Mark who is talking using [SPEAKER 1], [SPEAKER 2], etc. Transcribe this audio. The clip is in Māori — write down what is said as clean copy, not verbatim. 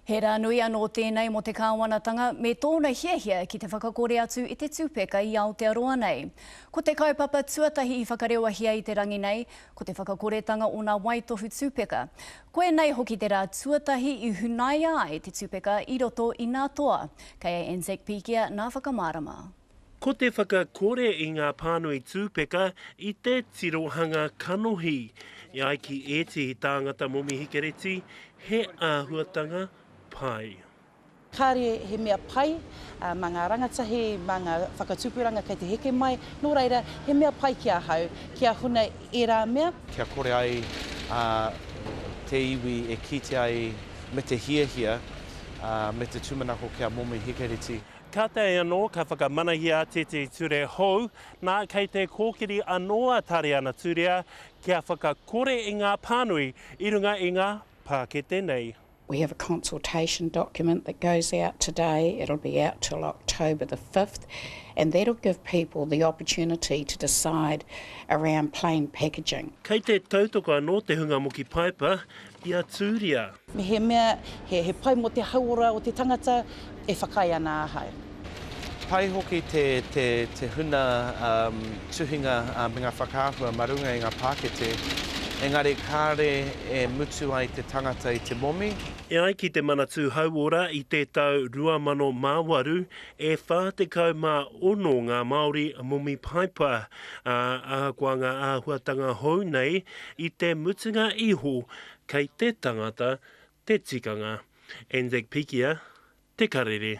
[SPEAKER 1] He rā nui anō tēnei mo te kāwanatanga me tōna hiahia ki te whakakore atu i te tūpeka i Aotearoa nei. Ko te kaupapa tuatahi i whakarewahia i te rangi nei, ko te whakakoretanga o ngā waitohu tūpeka. Koe nei hoki te rā tuatahi i hunai ai te tūpeka i roto i ngā toa. Kei Anzac Pikia nā whakamārama.
[SPEAKER 2] Ko te whakakore i ngā pānui tūpeka i te tirohanga kanohi. I ai ki ētihi tāngata momi hikereti, he āhuatanga pai.
[SPEAKER 3] Kāre he mea pai, mā ngā rangatahi, mā ngā whakatupuranga kei te heke mai, nō reira he mea pai kia hau, kia huna e rā mea.
[SPEAKER 4] Kia kore ai te iwi e kite ai me te hiahia, me te tūmanako kia momi hikereti.
[SPEAKER 2] Ka tae anō, ka whakamanahia te ture hou, nā kei te kōkiri anoa tare ana turea, kia whakakore i ngā pānui, i runga i ngā pākete nei.
[SPEAKER 5] We have a consultation document that goes out today. It'll be out till October the 5th, and that'll give people the opportunity to decide around plain packaging.
[SPEAKER 2] Kei te tautoko anō te hunga moki paipa, ia tūria.
[SPEAKER 3] He mea, he pai mo te hauora o te tangata, e whakai ana ahau.
[SPEAKER 4] Pai hoki te huna tuhinga me ngā whakaahua marunga i ngā pākete, engari kāre e mutu ai te tangata i te momi.
[SPEAKER 2] E ai ki te manatū hauora i te tau 2008, e whātekau mā ono ngā Māori momi paipa kua ngā āhuatanga hou nei i te mutunga iho kei te tangata, te tikanga. Anzac Pikia, te karere.